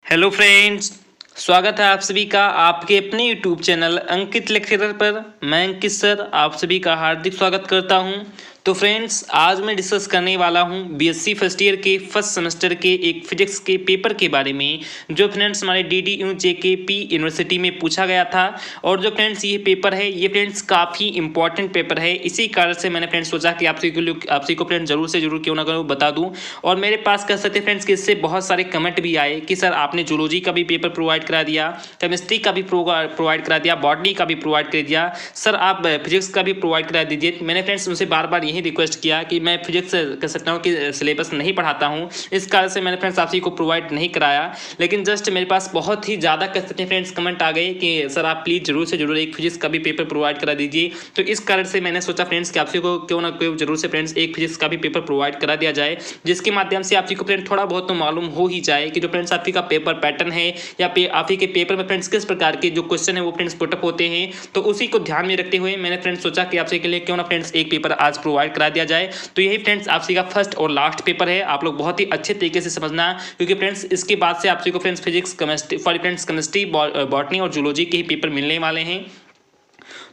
Hello friends, स्वागत है आप सभी का आपके अपने यूट्यूब चैनल अंकित लेक्चरर पर। मैं अंकित सर आप सभी का हार्दिक स्वागत करता हूं। तो फ्रेंड्स, आज मैं डिस्कस करने वाला हूं बीएससी फर्स्ट ईयर के फर्स्ट सेमेस्टर के एक फिजिक्स के पेपर के बारे में, जो फ्रेंड्स हमारे DDU JKP यूनिवर्सिटी में पूछा गया था। और जो फ्रेंड्स ये पेपर है, ये फ्रेंड्स काफ़ी इंपॉर्टेंट पेपर है। इसी कारण से मैंने फ्रेंड्स सोचा कि आपसे को फ्रेंड्स जरूर से जरूर क्यों ना करूँ बता दूँ। और मेरे पास कह सकते फ्रेंड्स कि इससे बहुत सारे कमेंट भी आए कि सर आपने जूलॉजी का भी पेपर प्रोवाइड करा दिया, केमिस्ट्री का भी प्रोवाइड करा दिया, बॉटनी का भी प्रोवाइड कर दिया, सर आप फिजिक्स का भी प्रोवाइड करा दीजिए। मैंने फ्रेंड्स उनसे बार बार यही रिक्वेस्ट किया कि मैं फिजिक्स कह सकता हूँ कि सिलेबस नहीं पढ़ाता हूँ, इस कारण से मैंने फ्रेंड्स आप सभी को प्रोवाइड नहीं कराया। लेकिन जस्ट मेरे पास बहुत ही ज़्यादा कह सकते हैं फ्रेंड्स कमेंट आ गए कि सर आप प्लीज़ जरूर से जरूर एक फिजिक्स का भी पेपर प्रोवाइड करा दीजिए। तो इस कारण से मैंने सोचा फ्रेंड्स कि आप सभी को क्यों ना क्यों जरूर से फ्रेंड्स एक फिजिक्स का भी पेपर प्रोवाइड करा दिया जाए, जिसके माध्यम से आप सभी को फ्रेंड्स थोड़ा बहुत तो मालूम हो ही जाए कि जो फ्रेंड्स आप सभी का पेपर पैटर्न है या आप ही के पेपर में फ्रेंड्स किस प्रकार के जो क्वेश्चन है वो फ्रेंड्स पुटअप होते हैं। तो उसी को ध्यान में रखते हुए मैंने फ्रेंड्स सोचा कि आपसे के लिए क्यों ना फ्रेंड्स एक पेपर आज प्रोवाइड करा दिया जाए। तो यही फ्रेंड्स आपसे का फर्स्ट और लास्ट पेपर है, आप लोग बहुत ही अच्छे तरीके से समझना, क्योंकि फ्रेंड्स इसके बाद से आपसे को फ्रेंड्स फिजिक्स केमिस्ट्री बॉटनी और जूलॉजी के ही पेपर मिलने वाले हैं।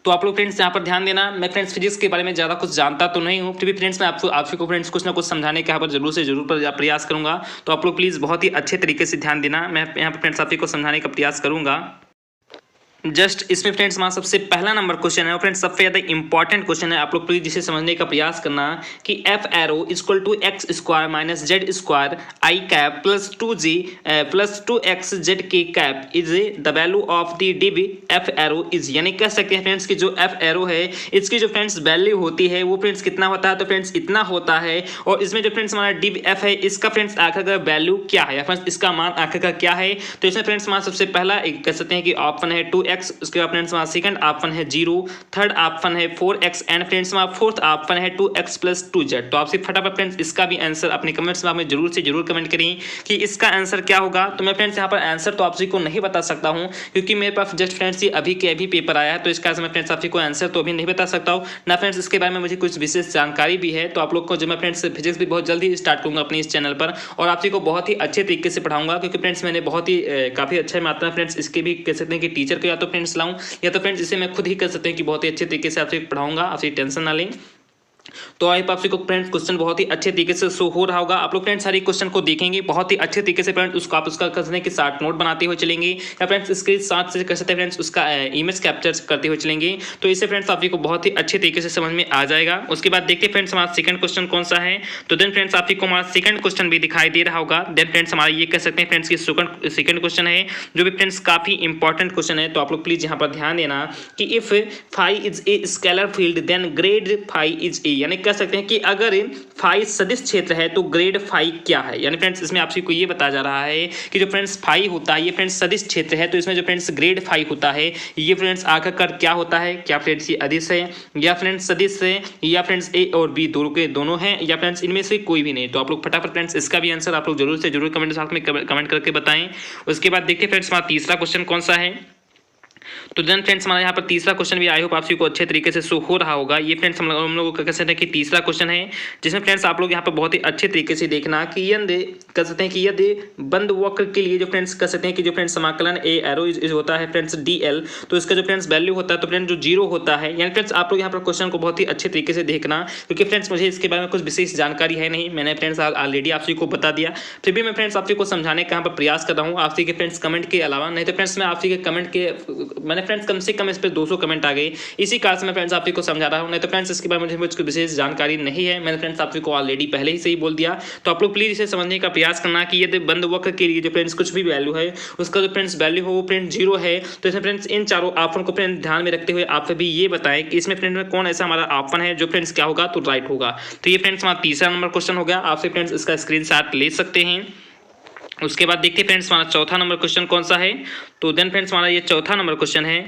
तो आप लोग फ्रेंड्स यहाँ पर ध्यान देना। मैं फ्रेंड्स फिजिक्स के बारे में ज़्यादा कुछ जानता तो नहीं हूँ, फिर भी फ्रेंड्स मैं आपको फ्रेंड्स कुछ ना कुछ समझाने का यहाँ पर जरूर से जरूर प्रयास करूँगा। तो आप लोग प्लीज़ बहुत ही अच्छे तरीके से ध्यान देना, मैं यहाँ पर फ्रेंड्स आपको समझाने का प्रयास करूँगा। जस्ट इसमें फ्रेंड्स हमारा सबसे पहला नंबर क्वेश्चन है, फ्रेंड्स सबसे ज़्यादा इंपॉर्टेंट क्वेश्चन है। आप लोग प्लीज जिसे समझने का प्रयास करना कि F arrow equal to X square minus Z square I cap plus 2g plus 2x Z के cap is the value of the div F arrow is, यानी कह सकते हैं फ्रेंड्स कि जो एफ एरो है इसकी जो फ्रेंड्स वैल्यू होती है वो फ्रेंड्स कितना होता है, तो फ्रेंड्स इतना होता है। और इसमें जो फ्रेंड्स हमारा डिव एफ है इसका फ्रेंड्स आखिर का वैल्यू क्या है, फ्रेंड्स इसका मान आखिर का क्या है। तो इसमें फ्रेंड्स हमारा सबसे पहला एक कह सकते हैं कि ऑप्शन है 2x, उसके बाद फ्रेंड्स हमारा सेकंड ऑप्शन है 0, थर्ड ऑप्शन है 4x एंड फ्रेंड्स हमारा फोर्थ ऑप्शन है 2x प्लस 2z। तो आपसे फटाफट फ्रेंड्स इसका भी आंसर अपने कमेंट्स में जरूर से जरूर कमेंट करें कि इसका आंसर क्या होगा। तो मैं फ्रेंड्स यहाँ पर आंसर तो आप सभी को नहीं बता सकता हूँ, क्योंकि मेरे पास जस्ट फ्रेंड्स ये अभी के अभी पेपर आया है, तो इसका मैं फ्रेंड्स आप सभी को आंसर तो अभी नहीं बता सकता हूँ ना फ्रेंड्स इसके बारे में मुझे कुछ विशेष जानकारी भी है। तो आप लोग को जो मैं फ्रेंड्स फिजिक्स भी बहुत जल्दी स्टार्ट करूँगा अपने इस चैनल पर, और आप सभी को बहुत ही अच्छे तरीके से पढ़ाऊंगा, क्योंकि फ्रेंड्स मैंने बहुत ही काफ़ी अच्छा मात्रा फ्रेंड्स इसके भी कह सकते हैं कि टीचर को या तो फ्रेंड्स लाऊं या तो फ्रेंड्स इसे मैं खुद ही कर सकते हैं कि बहुत ही अच्छे तरीके से आपसे पढ़ाऊंगा, आपसे टेंशन ना लें। तो आई आपसे को फ्रेंड्स क्वेश्चन बहुत ही अच्छे तरीके से शो हो रहा होगा। आप लोग फ्रेंड्स सारे क्वेश्चन को देखेंगे बहुत ही अच्छे तरीके से फ्रेंड्स, उसको आप उसका कर सकते हैं कि शार्ट नोट बनाते हुए चलेंगे, या फ्रेंड्स इसके साथ से कर सकते हैं फ्रेंड्स उसका इमेज कैप्चर करते हुए चलेंगे। तो इससे फ्रेंड्स आप को बहुत ही अच्छे तरीके से समझ में आ जाएगा। उसके बाद देखते हैं फ्रेंड्स हमारा सेकंड क्वेश्चन कौन सा है। तो देन फ्रेंड्स आप को हमारा सेकंड क्वेश्चन भी दिखाई दे रहा होगा। देन फ्रेंड्स हमारा ये कह सकते हैं फ्रेंड्स की सेकंड क्वेश्चन है, जो भी फ्रेंड्स काफी इंपॉर्टेंट क्वेश्चन है। तो आप लोग प्लीज यहाँ पर ध्यान देना कि if phi is a scalar field then grad phi is a, यानी कह सकते हैं कि अगर फाई सदिश क्षेत्र है तो ग्रेड फाई क्या है। यानी फ्रेंड्स इसमें आपसे को ये बता जा रहा है कि जो फ्रेंड्स फाई होता है ये फ्रेंड्स सदिश क्षेत्र है, तो इसमें जो फ्रेंड्स ग्रेड फाई होता है ये फ्रेंड्स आकर कर क्या होता है, क्या फ्रेंड्स ये अदिश है या फ्रेंड्स सदिश है या फ्रेंड्स ए और बी दोनों के दोनों हैं या फ्रेंड्स इनमें से कोई भी नहीं। तो आप लोग फटाफट फ्रेंड्स इसका भी आंसर आप लोग जरूर से जरूर कमेंट साथ में कमेंट करके बताएं। उसके बाद देखते फ्रेंड्स हमारा तीसरा क्वेश्चन कौन सा है। तो देन फ्रेंड्स हमारा यहाँ पर तीसरा क्वेश्चन भी आई होप आप सभी को अच्छे तरीके से शो हो रहा होगा। ये फ्रेंड्स हम लोगों का कह सकते हैं कि तीसरा क्वेश्चन है, जिसमें फ्रेंड्स आप लोग यहाँ पर बहुत ही अच्छे तरीके से देखना कि यदि कह सकते हैं कि यदि बंद वक्र के लिए जो फ्रेंड्स कह सकते हैं कि जो फ्रेंड्स समाकलन ए एरो इज होता है फ्रेंड्स DL, तो इसका जो फ्रेंड्स वैल्यू होता है तो फ्रेंड्स जो 0 होता है। यानी फ्रेंड्स आप लोग यहाँ पर क्वेश्चन को बहुत ही अच्छे तरीके से देखना, क्योंकि फ्रेंड्स मुझे इसके बारे में कुछ विशेष जानकारी है नहीं, मैंने फ्रेंड्स ऑलरेडी आप सभी को बता दिया, फिर भी मैं फ्रेंड्स आप सभी को समझाने का यहाँ पर प्रयास कर रहा हूँ आप सभी के फ्रेंड्स कमेंट के अलावा। नहीं तो फ्रेंड्स मैं आप सभी के कमेंट के मैंने फ्रेंड्स कम से कम इस पर 200 कमेंट आ गए, इसी कारण से मैं फ्रेंड्स आप को समझा रहा हूं। नहीं तो फ्रेंड्स इसके बारे में मुझे विशेष जानकारी नहीं है, मैंने फ्रेंड्स आप को ऑलरेडी पहले ही से ही बोल दिया। तो आप लोग प्लीज इसे समझने का प्रयास करना कि यदि बंद वक्र के लिए जो फ्रेंड्स कुछ भी वैल्यू है उसका जो फ्रेंड्स वैल्यू हो वो फ्रेंड्स 0 है, तो इसमें फ्रेंड्स इन चारों ऑप्शन को फ्रेंड्स ध्यान में रखते हुए आप भी ये बताएं कि इसमें फ्रेंड्स में कौन ऐसा हमारा ऑप्शन है जो फ्रेंड्स क्या होगा तो राइट होगा। तो ये फ्रेंड्स हमारा तीसरा नंबर क्वेश्चन हो गया, आपसे फ्रेंड्स इसका स्क्रीनशॉट ले सकते हैं। उसके बाद देखते हैं फ्रेंड्स हमारा चौथा नंबर क्वेश्चन कौन सा है। तो देन फ्रेंड्स हमारा ये चौथा नंबर क्वेश्चन है,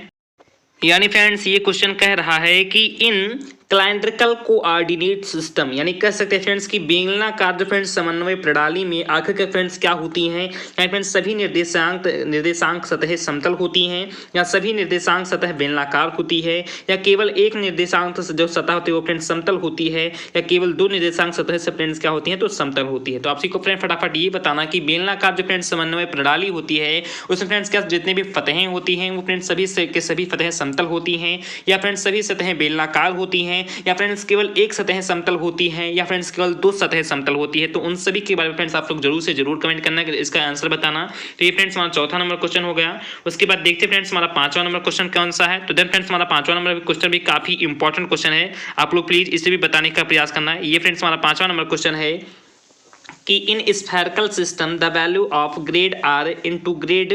यानी फ्रेंड्स ये क्वेश्चन कह रहा है कि इन कैलेंड्रिकल कोऑर्डिनेट सिस्टम, यानी कह सकते हैं फ्रेंड्स कि बेलनाकार जो फ्रेंड्स समन्वय प्रणाली में आखिर फ्रेंड्स क्या होती हैं, या फ्रेंड्स सभी निर्देशांक सतह समतल होती हैं, या सभी निर्देशांक सतह बेलनाकार होती है, या केवल एक निर्देशांक जो सतह होती है वो फ्रेंड्स समतल होती है, या केवल दो निर्देशांक सतह से फ्रेंड्स क्या होती है तो समतल होती है। तो आप को फ्रेंड फटाफट ये बताना कि बेलनाकार जो फ्रेंड्स समन्वय प्रणाली होती है उसमें फ्रेंड्स क्या जितने भी फतहें होती हैं वो फ्रेंड्स सभी के सभी फतहें समतल होती हैं, या फ्रेंड्स सभी सतहें बेलनाकार होती हैं, या फ्रेंड्स केवल एक सतह समतल होती है, या फ्रेंड्स केवल दो सतह समतल होती है। तो उन सभी के बारे में फ्रेंड्स आप लोग जरूर से जरूर कमेंट करना कि इसका आंसर बताना। तो ये फ्रेंड्स हमारा चौथा नंबर क्वेश्चन हो गया। उसके बाद देखते हैं फ्रेंड्स हमारा पांचवा नंबर क्वेश्चन कौन सा है। तो देन फ्रेंड्स हमारा पांचवा नंबर क्वेश्चन भी काफी इंपॉर्टेंट क्वेश्चन है, आप लोग प्लीज इसे भी बताने का प्रयास करना है। ये फ्रेंड्स हमारा पांचवा नंबर क्वेश्चन है कि in spherical system the value of grad R into grad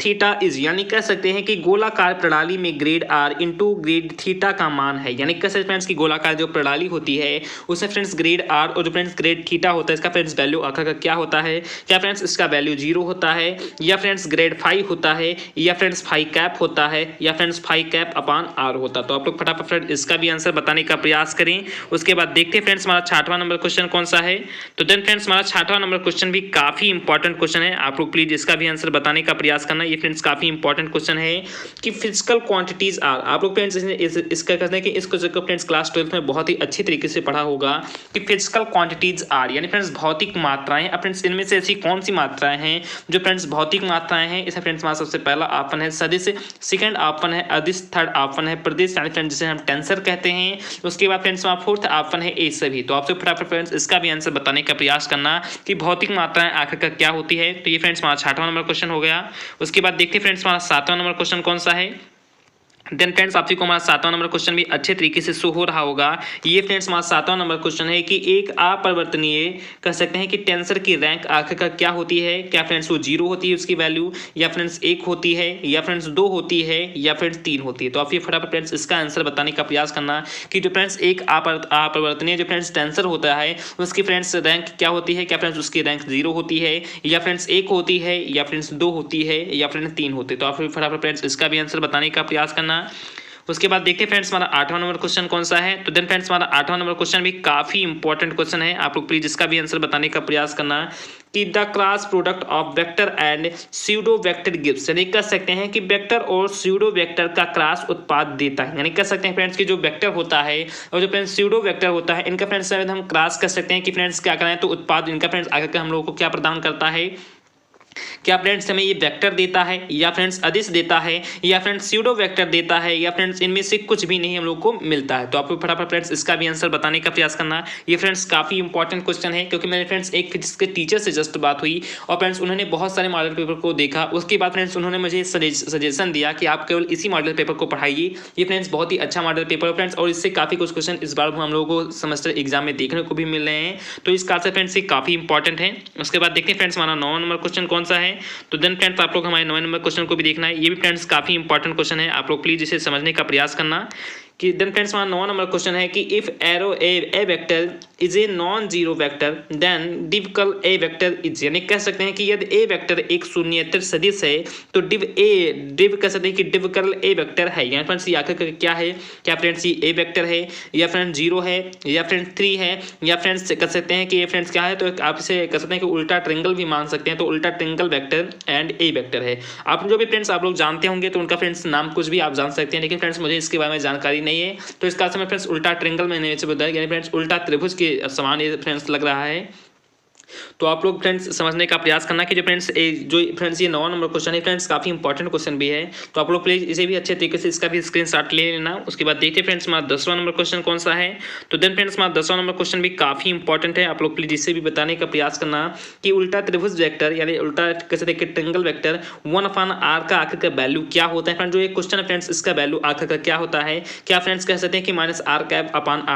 theta is, यानी कह सकते हैं कि गोलाकार प्रणाली में grad R into grad theta का मान है। यानी कह सकते हैं फ्रेंड्स कि गोलाकार जो प्रणाली होती है उसमें फ्रेंड्स ग्रेड आर और जो फ्रेंड्स ग्रेड थीटा होता है इसका फ्रेंड्स वैल्यू आखिर का क्या होता है, क्या फ्रेंड्स इसका वैल्यू 0 होता है, या फ्रेंड्स ग्रेड 5 होता है, या फ्रेंड्स 5 कैप होता है, या फ्रेंड्स 5 कैप अपान आर होता है। तो आप लोग फटाफट फ्रेंड्स इसका भी आंसर बताने का प्रयास करें। उसके बाद देखते हैं फ्रेंड्स हमारा छठवां नंबर क्वेश्चन कौन सा है। तो देन फ्रेंड्स हमारा छठवां नंबर क्वेश्चन भी काफी इंपॉर्टेंट क्वेश्चन है, आप लोग प्लीज इसका भी आंसर बताने का प्रयास करना। ये फ्रेंड्स काफी इंपॉर्टेंट क्वेश्चन है कि फिजिकल क्वांटिटीज आर, आप लोग फ्रेंड्स इसका कहते हैं कि इस क्वेश्चन को फ्रेंड्स क्लास 12 में बहुत ही अच्छी तरीके से पढ़ा होगा कि फिजिकल क्वांटिटीज आर यानी फ्रेंड्स भौतिक मात्राएं। अब फ्रेंड्स इनमें से ऐसी कौन सी मात्राएं हैं जो फ्रेंड्स भौतिक मात्राएं हैं। इसमें फ्रेंड्स हमारा सबसे पहला ऑप्शन है सदिश, सेकंड ऑप्शन है अदिश, थर्ड ऑप्शन है प्रदेश यानी फ्रेंड्स जिसे हम टेंसर कहते हैं। उसके बाद फ्रेंड्स हमारा फोर्थ ऑप्शन है ए सभी। तो आपसे फटाफट फ्रेंड्स इसका भी आंसर बताने का प्रयास करना कि भौतिक मात्राएं आखिर का क्या होती है। तो ये फ्रेंड्स हमारा छठवां नंबर क्वेश्चन हो गया। उसके बाद देखते हैं फ्रेंड्स हमारा सातवां नंबर क्वेश्चन कौन सा है। देन फ्रेंड्स आप को हमारा सातवां नंबर क्वेश्चन भी अच्छे तरीके से शो हो रहा होगा। ये फ्रेंड्स हमारा सातवां नंबर क्वेश्चन है कि एक अपरिवर्तनीय कह सकते हैं कि टेंसर की रैंक आखिर का क्या होती है, क्या फ्रेंड्स वो 0 होती है उसकी वैल्यू, या फ्रेंड्स 1 होती है, या फ्रेंड्स 2 होती है, या फ्रेंड्स 3 होती है। तो आप ये फटाफट फ्रेंड्स इसका आंसर बताने का प्रयास करना कि जो फ्रेंड्स एक अपरिवर्तनीय जो फ्रेंड्स टेंसर होता है उसकी फ्रेंड्स रैंक क्या होती है, क्या फ्रेंड्स उसकी रैंक 0 होती है, या फ्रेंड्स 1 होती है, या फ्रेंड्स 2 होती है, या फ्रेंड्स 3 होती है। तो आप फटाफट फ्रेंड्स इसका भी आंसर बताने का प्रयास करना। उसके बाद देखते हैं फ्रेंड्स हमारा आठवां नंबर क्वेश्चन कौन सा है। तो देन फ्रेंड्स हमारा आठवां नंबर क्वेश्चन भी काफी इंपॉर्टेंट क्वेश्चन है, आप लोग प्लीज इसका भी आंसर बताने का प्रयास करना कि the cross product of vector and pseudo vector gives, यानी कह सकते हैं कि वेक्टर और स्यूडो वेक्टर का क्रॉस उत्पाद देता है। यानी कह सकते हैं फ्रेंड्स कि जो वेक्टर होता है और जो फ्रेंड्स स्यूडो वेक्टर होता है इनका फ्रेंड्स हम क्रॉस कर सकते हैं कि फ्रेंड्स क्या करें तो उत्पाद इनका फ्रेंड्स आगे हम लोगों को क्या प्रदान करता है, क्या फ्रेंड्स हमें ये वेक्टर देता है, या फ्रेंड्स अदिश देता है, या फ्रेंड्स स्यूडो वेक्टर देता है, या फ्रेंड्स इनमें से कुछ भी नहीं हम लोग को मिलता है। तो आपको फटाफट फ्रेंड्स इसका भी आंसर बताने का प्रयास करना। ये फ्रेंड्स काफी इंपॉर्टेंट क्वेश्चन है क्योंकि मेरे फ्रेंड्स एक फिजिक्स के टीचर से जस्ट बात हुई और फ्रेंड्स उन्होंने बहुत सारे मॉडल पेपर को देखा। उसके बाद फ्रेंड्स उन्होंने मुझे सजेशन दिया कि आप केवल इसी मॉडल पेपर को पढ़ाइए। ये फ्रेंड्स बहुत ही अच्छा मॉडल पेपर है फ्रेंड्स, और इससे काफी कुछ क्वेश्चन इस बार हम लोगों को सेमेस्टर एग्जाम में देखने को भी मिल रहे हैं। तो इस कारण से फ्रेंड्स ये काफी इंपॉर्टेंट है। उसके बाद देखते हैं फ्रेंड्स हमारा 9वां नंबर क्वेश्चन कौन सा है। तो देन फ्रेंड्स आप लोग हमारे 9वें नंबर क्वेश्चन को भी देखना है। ये भी फ्रेंड्स काफी इंपॉर्टेंट क्वेश्चन है, आप लोग प्लीज इसे समझने का प्रयास करना कि देन फ्रेंड्स हमारा 9वां नंबर क्वेश्चन है कि if arrow a vector is a non zero vector then डिविकल ए वेक्टर इज, यानी कह सकते हैं कि यदि ए वेक्टर एक शून्येतर सदिश है तो डिव कह सकते हैं कि डिविकल ए वेक्टर है। यानी फ्रेंड्स ये आखिर क्या है, क्या फ्रेंड्स ये ए वेक्टर है, या फ्रेंड्स 0 है, या फ्रेंड्स 3 है, या फ्रेंड्स कह सकते हैं कि ये फ्रेंड्स क्या है, तो आप इसे कह सकते हैं कि उल्टा ट्रायंगल भी मान सकते हैं। तो उल्टा triangle vector and A vector है। आप जो भी फ्रेंड्स आप लोग जानते होंगे तो उनका फ्रेंड्स नाम कुछ भी आप जान सकते हैं, लेकिन फ्रेंड्स मुझे इसके बारे में जानकारी नहीं है। तो इसका समय फ्रेंड्स उल्टा ट्रायंगल मैंने बताया, यानी फ्रेंड्स उल्टा त्रिभुज के समान ये फ्रेंड्स लग रहा है। तो आप लोग फ्रेंड्स समझने का प्रयास करना कि जो फ्रेंड्स ये 9वां नंबर क्वेश्चन है फ्रेंड्स काफी इंपॉर्टेंट क्वेश्चन भी है। तो आप लोग प्लीज इसे भी अच्छे तरीके से इसका भी स्क्रीनशॉट ले लेना। उसके बाद देखते हैं फ्रेंड्स हमारा 10वां नंबर क्वेश्चन कौन सा है। तो देन फ्रेंड्स हमारा 10वां नंबर क्वेश्चन भी काफी इंपॉर्टेंट है, आप लोग प्लीज इसे भी बताने का प्रयास करना कि उल्टा त्रिभुज वेक्टर यानी उल्टा कैसे देखिए ट्रायंगल वेक्टर 1/r का आखिर का वैल्यू क्या होता है। फ्रेंड्स जो ये क्वेश्चन है फ्रेंड्स इसका वैल्यू आखिर का क्या होता है, क्या फ्रेंड्स कह सकते हैं कि -r कैप अपान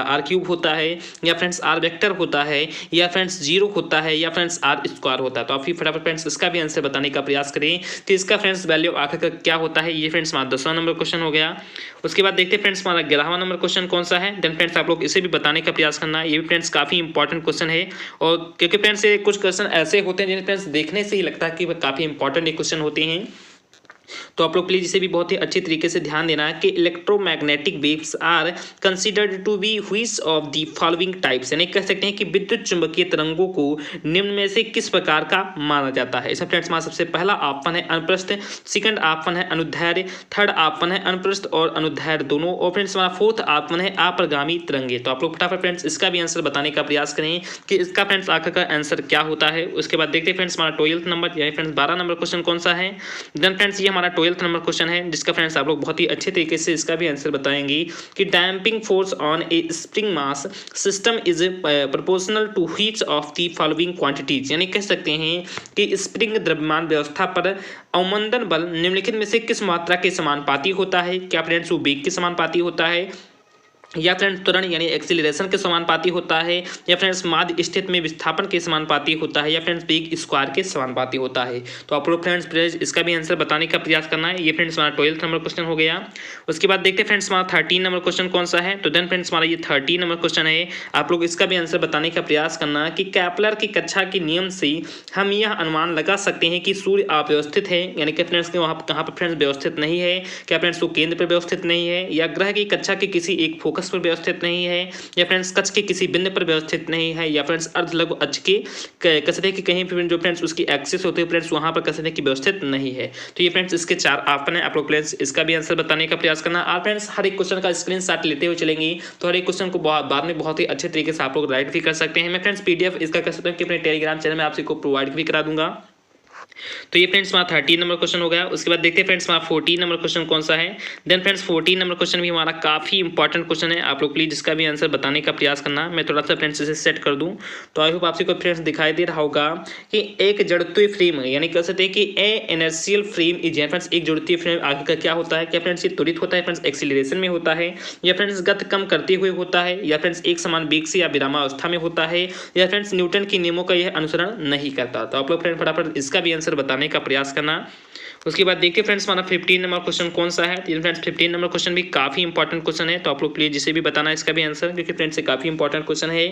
r क्यूब होता है, या फ्रेंड्स r वेक्टर होता है, या फ्रेंड्स 0 होता है, या फ्रेंड्स आर स्क्वायर होता है। तो आप ही फटाफट फ्रेंड्स इसका भी आंसर बताने का प्रयास करें कि इसका फ्रेंड्स वैल्यू आखिर का क्या होता है। ये फ्रेंड्स हमारा 10वां नंबर क्वेश्चन हो गया। उसके बाद देखते हैं फ्रेंड्स हमारा 11वां नंबर क्वेश्चन कौन सा है। देन फ्रेंड्स आप लोग इसे भी बताने का प्रयास करना। ये भी फ्रेंड्स काफी इंपॉर्टेंट क्वेश्चन है, और क्योंकि फ्रेंड्स ये कुछ क्वेश्चन ऐसे होते हैं जिन्हें फ्रेंड्स देखने से ही लगता है कि काफी इंपॉर्टेंट क्वेश्चन होते हैं। तो आप लोग प्लीज इसे भी बहुत ही अच्छे तरीके से ध्यान देना है कि electromagnetic waves are considered to be which of the following types, यानी कह सकते हैं कि विद्युत चुंबकीय तरंगों को निम्न में से किस प्रकार का माना जाता है। इसमें फ्रेंड्स हमारा सबसे पहला ऑप्शन है अनुप्रस्थ, सेकंड ऑप्शन है अनुदैर्ध्य, थर्ड ऑप्शन है अनुप्रस्थ और अनुदैर्ध्य दोनों, और फ्रेंड्स हमारा फोर्थ ऑप्शन है अपरिगामी तरंगे। तो आप लोग फटाफट फ्रेंड्स इसका भी आंसर बताने का प्रयास करें कि इसका फ्रेंड्स आखिर का आंसर क्या होता है। उसके बाद देखते हैं फ्रेंड्स हमारा 12th नंबर यानी फ्रेंड्स 12 नंबर क्वेश्चन कौन सा है। देन फ्रेंड्स ये हमारा 12th नंबर क्वेश्चन है जिसका फ्रेंड्स आप लोग बहुत ही अच्छे तरीके से इसका भी आंसर बताएंगे कि damping force on a spring mass system is proportional to which of the following quantities, यानी कह सकते हैं कि स्प्रिंग द्रव्यमान व्यवस्था पर अवमंदन बल निम्नलिखित में से किस मात्रा के समानुपाती होता है। क्या फ्रेंड्स वो वेग के समानुपाती होता है, या फ्रेंड्स त्वरण यानी एक्सीलरेशन के समानुपाती होता है, या फ्रेंड्स माध्य स्थिति में विस्थापन के समानुपाती होता है, या फ्रेंड्स वेग स्क्वायर के समानुपाती होता है। तो आप लोग फ्रेंड्स प्लीज इसका भी आंसर बताने का प्रयास करना है। ये फ्रेंड्स हमारा 12th नंबर क्वेश्चन हो गया। उसके बाद देखते हैं फ्रेंड्स हमारा 13 नंबर क्वेश्चन कौन सा है। तो देन फ्रेंड्स हमारा ये 13 नंबर क्वेश्चन है, आप लोग इसका भी आंसर बताने का प्रयास करना कि कैपलर की कक्षा के नियम से हम यह अनुमान लगा सकते हैं कि सूर्य अव्यवस्थित है, यानी कि फ्रेंड्स के वहाँ कहाँ पर फ्रेंड्स व्यवस्थित नहीं है, क्या फ्रेंड्स वो केंद्र पर व्यवस्थित नहीं है, या ग्रह की कक्षा के किसी एक फोकस पर व्यवस्थित नहीं है, या फ्रेंड्स कक्ष के किसी बिंदु पर व्यवस्थित नहीं है, या फ्रेंड्स अर्धलघु अक्ष के कह सकते हैं कि कहीं पर जो फ्रेंड्स उसकी एक्सिस होती है फ्रेंड्स वहां पर कह सकते हैं कि व्यवस्थित नहीं है। तो ये फ्रेंड्स इसके 4 ऑप्शन है, आप लोग फ्रेंड्स इसका भी आंसर बताने का प्रयास करना। आप फ्रेंड्स हर एक क्वेश्चन का स्क्रीनशॉट लेते हुए चलेंगे तो हर एक क्वेश्चन को बाद में बहुत ही अच्छे तरीके से आप लोग राइट भी कर सकते हैं। मैं फ्रेंड्स पीडीएफ इसका कह सकता हूँ कि अपने टेलीग्राम चैनल में आपसे को प्रोवाइड भी करा दूंगा। तो ये फ्रेंड्स हमारा 13 नंबर क्वेश्चन हो गया। उसके बाद देखते हैं फ्रेंड्स हमारा 14 नंबर क्वेश्चन कौन सा है। देन फ्रेंड्स 14 नंबर क्वेश्चन भी हमारा काफी इंपॉर्टेंट क्वेश्चन है, आप लोग प्लीज इसका भी आंसर बताने का प्रयास करना। मैं थोड़ा सा फ्रेंड्स इसे सेट कर दूं तो आई होप आपसे कोई फ्रेंड्स दिखाई दे रहा होगा कि एक जड़त्वीय फ्रेम यानी कह सकते हैं कि ए इनर्शियल फ्रेम इज फ्रेंड्स एक जड़त्वीय फ्रेम आगे का क्या होता है, क्या फ्रेंड्स ये त्वरित होता है, फ्रेंड्स एक्सीलरेशन में होता है, या फ्रेंड्स गति कम करते हुए होता है, या फ्रेंड्स एक समान वेग से या विरामावस्था में होता है, या फ्रेंड्स न्यूटन के नियमों का यह अनुसरण नहीं करता। तो आप लोग फ्रेंड फटाफट इसका भी आंसर बताने का प्रयास करना। उसके बाद देखिए फ्रेंड्स हमारा 15 नंबर क्वेश्चन कौन सा है। फ्रेंड्स 15 नंबर क्वेश्चन भी काफी इंपॉर्टेंट क्वेश्चन है, तो आप लोग प्लीज इसे भी बताना इसका भी आंसर, क्योंकि फ्रेंड्स काफी इंपॉर्टेंट क्वेश्चन है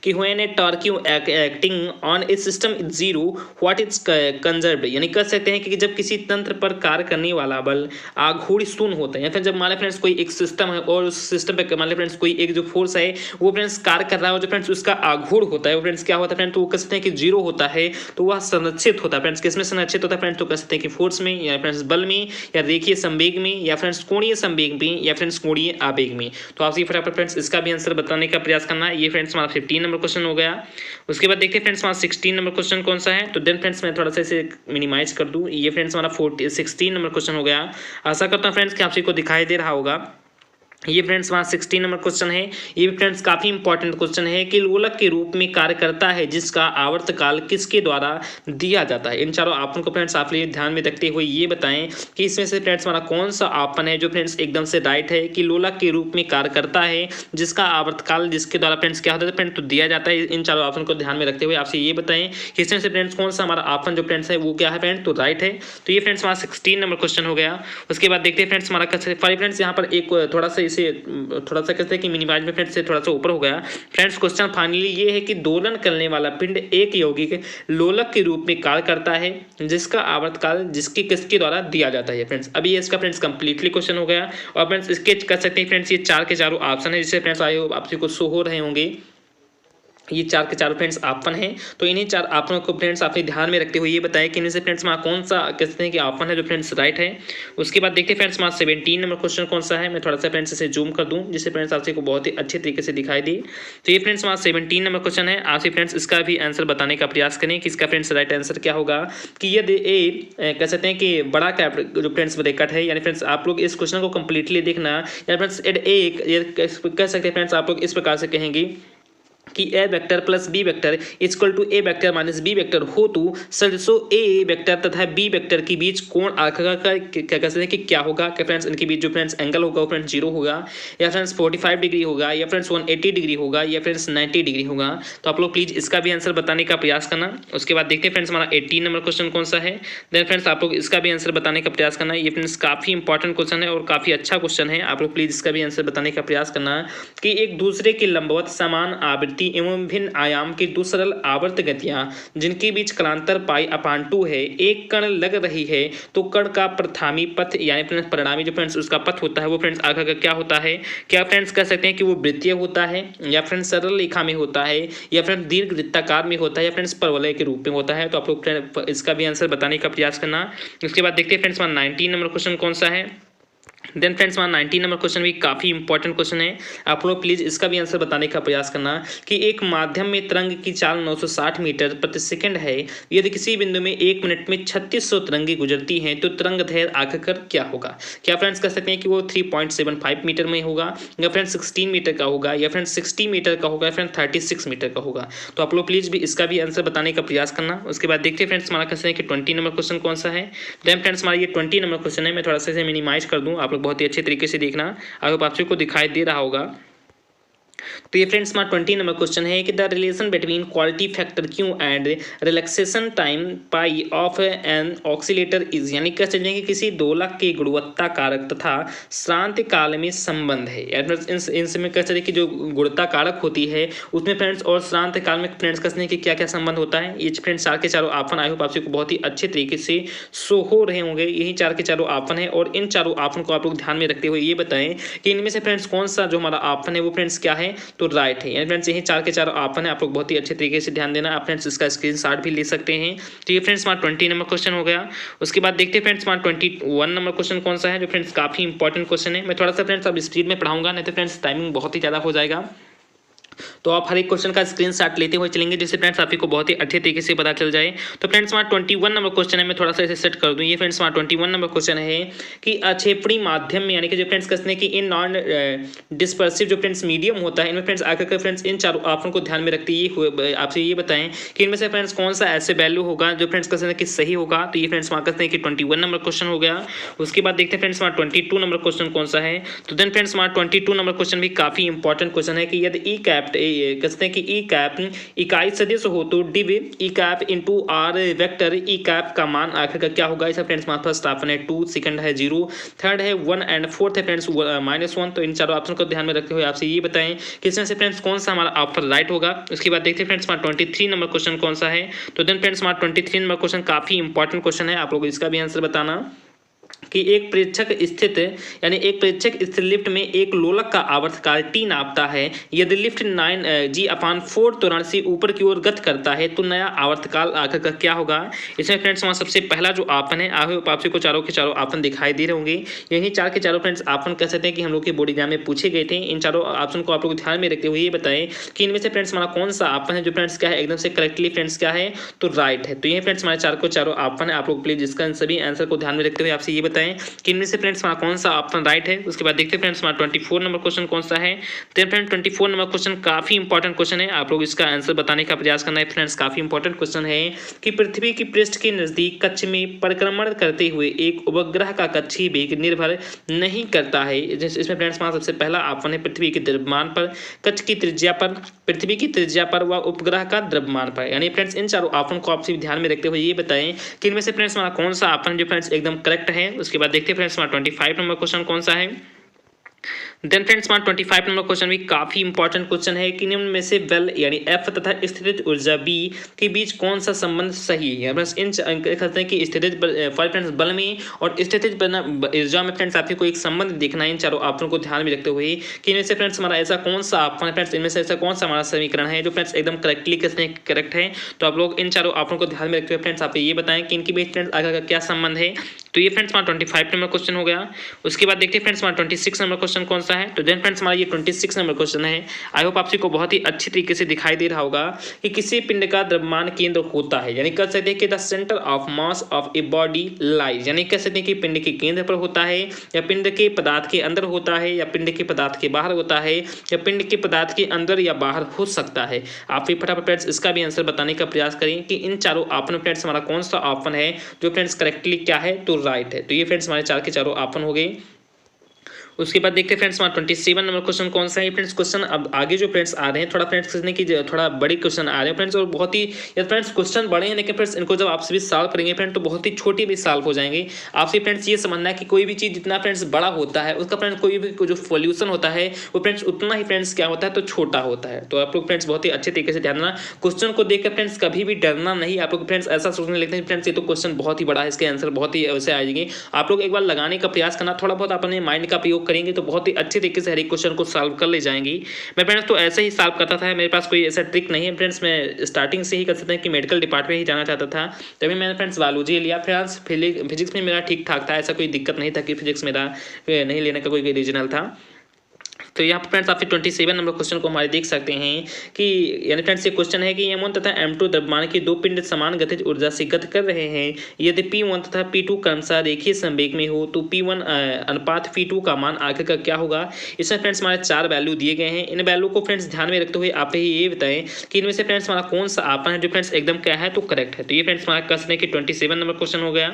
कि when a torque acting on a system is zero what is conserved, यानी कह सकते हैं कि जब किसी तंत्र पर कार्य करने वाला बल आघूर्ण शून्य होता है, या फिर जब मान लें फ्रेंड्स कोई एक सिस्टम है और उस सिस्टम पे मान लें फ्रेंड्स कोई एक जो फोर्स है वो फ्रेंड्स कार्य कर रहा है और जो फ्रेंड्स उसका आघूर्ण होता है वो फ्रेंड्स क्या होता है फ्रेंड्स, तो वो कह सकते हैं कि जीरो होता है, तो वह संरक्षित होता है फ्रेंड्स। किसमें संरक्षित होता है फ्रेंड्स, तो कह सकते हैं कि फोर्स में, या फ्रेंड्स बल में, या रेखीय संवेग में, या फ्रेंड्स कोणीय संवेग में, या फ्रेंड्स कोणीय आवेग में। तो आपसे फटाफट फ्रेंड्स इसका भी आंसर बताने का प्रयास करना है। ये फ्रेंड्स हमारा 15 नंबर क्वेश्चन हो गया। उसके बाद देखते हैं फ्रेंड्स हमारा 16 नंबर क्वेश्चन कौन सा है। तो देन फ्रेंड्स मैं थोड़ा सा इसे मिनिमाइज कर दूं। ये फ्रेंड्स हमारा 16 नंबर क्वेश्चन हो गया। आशा करता हूं फ्रेंड्स कि आप सभी को दिखाई दे रहा होगा। ये फ्रेंड्स हमारा 16 नंबर क्वेश्चन है। ये भी फ्रेंड्स काफी इंपॉर्टेंट क्वेश्चन है कि लोलक के रूप में कार्य करता है जिसका आवर्तकाल किसके द्वारा दिया जाता है। इन चारों ऑप्शन को फ्रेंड्स आप लोग ध्यान में रखते हुए ये बताएं कि इसमें से फ्रेंड्स हमारा कौन सा ऑप्शन है जो फ्रेंड्स एकदम से राइट है कि लोलक के रूप में कार्य करता है जिसका आवर्तकाल जिसके द्वारा फ्रेंड्स क्या होता है फ्रेंड्स तो दिया जाता है। इन चारों ऑप्शन को ध्यान में रखते हुए आपसे ये बताएं कि इसमें से फ्रेंड्स कौन सा हमारा ऑप्शन जो फ्रेंड्स है वो क्या है फ्रेंड्स तो राइट है। तो ये फ्रेंड्स हमारा 16 नंबर क्वेश्चन हो गया। उसके बाद देखते हैं फ्रेंड्स हमारा फ्रेंड्स यहाँ पर एक थोड़ा सा इसे थोड़ा सा कहते हैं कि मिनिमाइज में फ्रेंड्स से थोड़ा सा ऊपर हो गया। फ्रेंड्स क्वेश्चन फाइनली ये है कि दोलन करने वाला पिंड एक यौगिक लोलक के रूप में कार्य करता है जिसका आवर्तकाल जिसके किसके द्वारा दिया जाता है। फ्रेंड्स अभी इसका फ्रेंड्स कंप्लीटली क्वेश्चन हो गया और फ्रेंड्स इसके कर सकते हैं फ्रेंड्स ये 4 के चारों ऑप्शन है जिससे फ्रेंड्स आए आपसे को शो हो रहे होंगे। ये 4 के 4 फ्रेंड्स ऑप्शन हैं, तो इन्हीं 4 ऑप्शनों को फ्रेंड्स आपने ध्यान में रखते हुए ये बताया कि इनमें से फ्रेंड्स हमारा कौन सा कहते हैं कि ऑप्शन है जो फ्रेंड्स राइट है। उसके बाद देखते हैं फ्रेंड्स हमारा 17 नंबर क्वेश्चन कौन सा है। मैं थोड़ा सा फ्रेंड्स इसे जूम कर दूं जिससे फ्रेंड्स आपसे को बहुत ही अच्छे तरीके से दिखाई दे। तो ये फ्रेंड्स हमारा 17 नंबर क्वेश्चन है। आपसे फ्रेंड्स इसका भी आंसर बताने का प्रयास करें कि इसका फ्रेंड्स राइट आंसर क्या होगा कि यदि कह सकते हैं कि बड़ा कैप जो फ्रेंड्स ब्रैकेट है, यानी फ्रेंड्स आप लोग इस क्वेश्चन को कंप्लीटली देखना, या फ्रेंड्स कह सकते हैं फ्रेंड्स आप लोग इस प्रकार से कहेंगे कि A vector plus B vector equal to A vector minus B vector हो तो सदस्यों ए वेक्टर तथा बी वेक्टर के बीच कोण आखिर का क्या कह सकते हैं कि क्या होगा कि फ्रेंड्स इनके बीच जो फ्रेंड्स एंगल होगा वो फ्रेंड्स 0 होगा, या फ्रेंड्स 45 डिग्री होगा, या फ्रेंड्स 180 डिग्री होगा, या फ्रेंड्स 90 डिग्री होगा। तो आप लोग प्लीज इसका भी आंसर बताने का प्रयास करना। उसके बाद देखते हैं फ्रेंड्स हमारा 18 नंबर क्वेश्चन कौन सा है। देन फ्रेंड्स आप लोग इसका भी आंसर बताने का प्रयास करना। ये फ्रेंड्स काफी इंपॉर्टेंट क्वेश्चन है और काफी अच्छा क्वेश्चन है। आप लोग प्लीज इसका भी आंसर बताने का प्रयास करना कि एक दूसरे के लंबवत समान आवृत्ति ज्यामिति एवं भिन्न आयाम की दो सरल आवर्त गतियां जिनके बीच कालांतर π/2 है, एक कण लग रही है तो कण का प्रथामी पथ यानी फ्रेंड्स परिणामी जो फ्रेंड्स उसका पथ होता है वो फ्रेंड्स आगे का क्या होता है, क्या फ्रेंड्स कह सकते हैं कि वो वृत्तीय होता है या फ्रेंड्स सरल रेखा में होता है या फ्रेंड्स दीर्घ वृत्ताकार में होता है या फ्रेंड्स परवलय के रूप में होता है। तो आप लोग इसका भी आंसर बताने का प्रयास करना। उसके बाद देखते हैं फ्रेंड्स 19 नंबर क्वेश्चन कौन सा है। देन फ्रेंड्स 19 नंबर क्वेश्चन भी काफ़ी इंपॉर्टेंट क्वेश्चन है, आप लोग प्लीज़ इसका भी आंसर बताने का प्रयास करना कि एक माध्यम में तरंग की चाल 960 मीटर प्रति सेकंड है, यदि किसी बिंदु में 1 मिनट में 3600 तरंगें गुजरती हैं तो तरंग दैर्घ्य आखिरकार क्या होगा। क्या फ्रेंड्स कह सकते हैं कि वो 3.75 मीटर में होगा या फ्रेंड्स 16 मीटर का होगा या फ्रेंड्स 60 मीटर का होगा या फ्रेंड्स 36 मीटर का होगा। तो आप लोग प्लीज़ भी इसका भी आंसर बताने का प्रयास करना। उसके बाद देखते हैं फ्रेंड्स हमारा कहते हैं कि 20 नंबर क्वेश्चन कौन सा है। देन फ्रेंड्स हमारा ये 20 नंबर क्वेश्चन है, मैं थोड़ा सा इसे मिनिमाइज कर दूँ, आप लोग बहुत ही अच्छे तरीके से देखना, अगर आप सबको दिखाई दे रहा होगा। तो ये फ्रेंड्स हमारा 20 नंबर क्वेश्चन है कि the relation between quality factor Q and relaxation time pi of an oscillator is, यानी कह सकते हैं कि किसी दोलक के गुणवत्ता कारक तथा श्रांति काल में संबंध है। इनमें कह सकते हैं कि जो गुणवत्ता कारक होती है उसमें फ्रेंड्स और श्रांति काल में फ्रेंड्स कहते हैं कि क्या क्या संबंध होता है। ये फ्रेंड्स चार के चारों आपन आई होप आप सबको बहुत ही अच्छे तरीके से शो हो रहे होंगे। यही चार के चारों आपन है और इन चारों आपन को आप लोग ध्यान में रखते हुए ये बताएं कि इनमें से फ्रेंड्स कौन सा जो हमारा आपन है वो फ्रेंड्स क्या है, तो राइट है। यानी फ्रेंड्स यही चार के चार आपन है, आप लोग बहुत ही अच्छे तरीके से ध्यान देना। आप फ्रेंड्स इसका स्क्रीनशॉट भी ले सकते हैं। तो ये फ्रेंड्स हमारा 20 नंबर क्वेश्चन हो गया। उसके बाद देखते हैं फ्रेंड्स हमारा 21 नंबर क्वेश्चन कौन सा है, जो फ्रेंड्स काफी इंपॉर्टेंट क्वेश्चन है। मैं थोड़ा सा फ्रेंड्स अब स्पीड में पढ़ाऊंगा, नहीं तो फ्रेंड्स टाइमिंग बहुत ही ज्यादा हो जाएगा। तो आप हर एक क्वेश्चन का स्क्रीनशॉट लेते हुए चलेंगे जिससे फ्रेंड्स आपको बहुत ही अच्छे तरीके से पता चल जाए। तो फ्रेंड्स हमारा 21 नंबर क्वेश्चन है, मैं थोड़ा सा इसे सेट कर दूं। ये फ्रेंड्स हमारा 21 नंबर क्वेश्चन है कि अक्षेपणी माध्यम में, यानी कि जो फ्रेंड्स कहते हैं कि इन नॉन डिस्पर्सिव जो फ्रेंड्स मीडियम होता है, इनमें फ्रेंड्स आकर फ्रेंड्स इन चारों आपन को ध्यान में रखते ये आपसे ये बताएं कि इनमें से फ्रेंड्स कौन सा ऐसे वैल्यू होगा जो फ्रेंड्स कहते हैं कि सही होगा। तो ये फ्रेंड्स हमारा कहते हैं कि 21 नंबर क्वेश्चन हो गया। उसके बाद देखते हैं फ्रेंड्स हमारा 22 नंबर क्वेश्चन कौन सा है। तो देन फ्रेंड्स हमारा 22 नंबर क्वेश्चन भी काफी इंपॉर्टेंट क्वेश्चन है कि यदि ई कैप कहते हैं कि ई कैप इकाई सदिश हो तो div E cap into R vector E cap का मान आखिर का क्या होगा। इसे फ्रेंड्स हमारे फर्स्ट ऑप्शन है 2, सेकंड है 0, थर्ड है 1 एंड फोर्थ है फ्रेंड्स -1। तो इन चारों ऑप्शन को ध्यान में रखते हुए आपसे ये बताएं कि इसमें से फ्रेंड्स कौन सा हमारा ऑप्शन राइट होगा। उसके बाद देखते हैं फ्रेंड्स हमारा 23 नंबर क्वेश्चन कौन सा है। तो देन फ्रेंड्स हमारा 23 नंबर क्वेश्चन काफी इंपॉर्टेंट क्वेश्चन है, आप लोग इसका भी आंसर बताना कि एक प्रेक्षक स्थित यानी एक प्रेक्षक स्थित लिफ्ट में एक लोलक का आवर्तकाल t नापता है। यदि लिफ्ट 9g/4 त्वरण से ऊपर की ओर गति करता है तो नया आवर्तकाल आखिर का क्या होगा। इसमें फ्रेंड्स हमारा सबसे पहला जो आपन है आपसे को चारों के चारों आपन दिखाई दे रहे होंगे। यही चार के चारों फ्रेंड्स आपन कह सकते हैं कि हम लोग के बोर्ड एग्जाम में पूछे गए थे। इन चारों ऑप्शन को आप लोग ध्यान में रखते हुए ये बताएं कि इनमें से फ्रेंड्स हमारा कौन सा आपन है जो फ्रेंड्स क्या है एकदम से करेक्टली फ्रेंड्स क्या है, तो राइट है। तो ये फ्रेंड्स हमारे चार को चारों आपन है, आप लोग प्लीज इसका सभी आंसर को ध्यान में रखते हुए आपसे ये बताएं कि इनमें से फ्रेंड्स हमारा कौन सा ऑप्शन राइट है। उसके बाद देखते हैं फ्रेंड्स हमारा 24 नंबर क्वेश्चन कौन सा है। तो फ्रेंड्स 24 नंबर क्वेश्चन काफी इंपॉर्टेंट क्वेश्चन है, आप लोग इसका आंसर बताने का प्रयास करना है। फ्रेंड्स काफी इंपॉर्टेंट क्वेश्चन है कि पृथ्वी की पृष्ठ के नजदीक कक्ष में परिक्रमण करते हुए एक उपग्रह का कक्षीय वेग निर्भर नहीं करता है। इसमें फ्रेंड्स हमारा सबसे पहला ऑप्शन है पृथ्वी के द्रव्यमान पर, कक्ष की त्रिज्या पर, पृथ्वी की त्रिज्या पर व उपग्रह का द्रव्यमान पर। यानी फ्रेंड्स इन चारों ऑप्शन को आपसे ध्यान में रखते हुए ये बताएं कि इनमें से फ्रेंड्स हमारा कौन सा ऑप्शन जो फ्रेंड्स एकदम करेक्ट है। उसके बाद देखते हैं फ्रेंड्स हमारा 25 नंबर क्वेश्चन कौन सा है। देन फ्रेंड्स हमारा 25 नंबर क्वेश्चन भी काफी इंपॉर्टेंट क्वेश्चन है कि निम्न में से बल यानी F तथा स्थितिज ऊर्जा B के बीच कौन सा संबंध सही है। बस इन कहते हैं कि स्थितिज फ्रेंड्स बल में और स्थितिज ऊर्जा में फ्रेंड्स आपको एक संबंध देखना है। इन चारों ऑप्शन को ध्यान में रखते हुए कि इनमें से फ्रेंड्स हमारा ऐसा कौन सा ऑप्शन है, फ्रेंड्स इनमें से ऐसा कौन सा हमारा समीकरण है जो फ्रेंड्स एकदम करेक्टली कहते हैं करेक्ट है। तो आप लोग इन चारों ऑप्शन को ध्यान में रखते हुए फ्रेंड्स आप ये बताएं कि इनके बीच फ्रेंड्स आगे का क्या संबंध है। तो ये फ्रेंड्स हमारा 25 नंबर क्वेश्चन हो गया। उसके बाद देखते हैं फ्रेंड्स हमारा 26 नंबर क्वेश्चन कौन सा है। तो देन फ्रेंड्स हमारा ये 26 नंबर क्वेश्चन है, आई होप आप सबको बहुत ही अच्छी तरीके से दिखाई दे रहा होगा कि किसी पिंड का द्रव्यमान केंद्र होता है, यानी कह सकते हैं कि the centre of mass of a body lies, यानी कह सकते हैं कि पिंड के केंद्र पर होता है या पिंड के पदार्थ के अंदर होता है या पिंड के पदार्थ के बाहर होता है या पिंड के पदार्थ के अंदर या बाहर हो सकता है। आप भी फटाफट फ्रेंड्स इसका भी आंसर बताने का प्रयास करें कि इन चारों ऑप्शन फ्रेंड्स हमारा कौन सा ऑप्शन है जो फ्रेंड्स करेक्टली क्या है, तो राइट है। तो ये फ्रेंड्स हमारे चार के चारों ऑप्शन हो गए। उसके बाद देखते हैं फ्रेंड्स हमारा 27 नंबर क्वेश्चन कौन सा है फ्रेंड्स। क्वेश्चन अब आगे जो फ्रेंड्स आ रहे हैं थोड़ा फ्रेंड्स किसने की थोड़ा बड़े क्वेश्चन आ रहे हैं फ्रेंड्स, और बहुत ही या फ्रेंड्स क्वेश्चन बड़े हैं लेकिन फ्रेंड्स इनको जब आपसे भी सॉल्व करेंगे फ्रेंड तो बहुत ही छोटे भी सॉल्व हो जाएंगे। आपसे फ्रेंड्स ये समझना है कि कोई भी चीज़ जितना फ्रेंड्स बड़ा होता है उसका फ्रेंड्स कोई भी जो सॉल्यूशन होता है वो फ्रेंड्स उतना ही फ्रेंड्स क्या होता है तो छोटा होता है। तो आप लोग फ्रेंड्स बहुत ही अच्छे तरीके से ध्यान देना, क्वेश्चन को देखकर फ्रेंड्स कभी भी डरना नहीं। आप लोग फ्रेंड्स ऐसा सोचने लगते हैं फ्रेंड्स ये तो क्वेश्चन बहुत ही बड़ा है, इसके आंसर बहुत ही वैसे आएंगे। आप लोग एक बार लगाने का प्रयास करना, थोड़ा बहुत अपने माइंड का प्रयोग करेंगे तो बहुत ही अच्छे तरीके से हर एक क्वेश्चन को सॉल्व कर ले जाएंगी। मैं फ्रेंड्स तो ऐसे ही सॉल्व करता था, मेरे पास कोई ऐसा ट्रिक नहीं है फ्रेंड्स। मैं स्टार्टिंग से ही कर सकते हैं कि मेडिकल डिपार्टमेंट ही जाना चाहता था, तभी मैंने फ्रेंड्स बायोलॉजी लिया। फ्रेंड्स फिजिक्स में मेरा ठीक ठाक था, ऐसा कोई दिक्कत नहीं था कि फिजिक्स मेरा नहीं लेने का कोई रीजनल था। तो यहाँ पर फ्रेंड्स आप 27 नंबर क्वेश्चन को हमारे देख सकते हैं कि यानी फ्रेंड्स ये क्वेश्चन है कि M1 तथा M2 द्रव्यमान की दो पिंड समान गतिज ऊर्जा से गति कर रहे हैं। यदि P1 तथा P2 क्रमशः रेखीय संवेग में हो तो P1 अनुपात P2 का मान आखिरकार क्या होगा। इसमें फ्रेंड्स हमारे 4 वैल्यू दिए गए हैं। इन वैल्यू को फ्रेंड्स ध्यान में रखते हुए आप ये बताएं कि इनमें से फ्रेंड्स हमारा कौन सा आपन है जो फ्रेंड्स एकदम क्या है तो करेक्ट है। तो ये फ्रेंड्स हमारा क्वेश्चन है कि 27 नंबर क्वेश्चन हो गया।